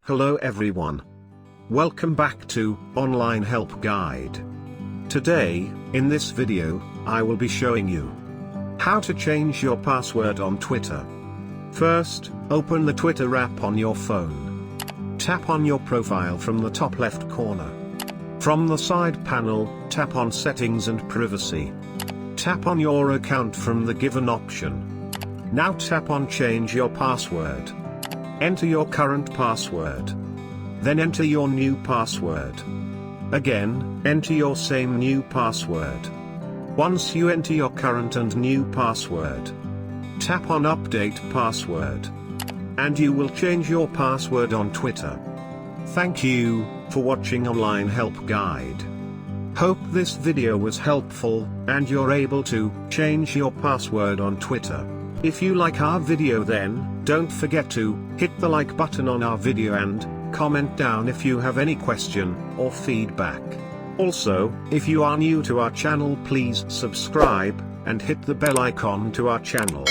Hello everyone. Welcome back to Online Help Guide. Today, in this video, I will be showing you how to change your password on Twitter. First, open the Twitter app on your phone. Tap on your profile from the top left corner. From the side panel, tap on Settings and Privacy. Tap on your account from the given option. Now tap on Change Your Password. Enter your current password. Then enter your new password. Again, enter your same new password. Once you enter your current and new password, tap on Update Password. And you will change your password on Twitter. Thank you for watching Online Help Guide. Hope this video was helpful, and you're able to change your password on Twitter. If you like our video, then don't forget to hit the like button on our video and comment down if you have any question or feedback. Also, if you are new to our channel, please subscribe and hit the bell icon to our channel.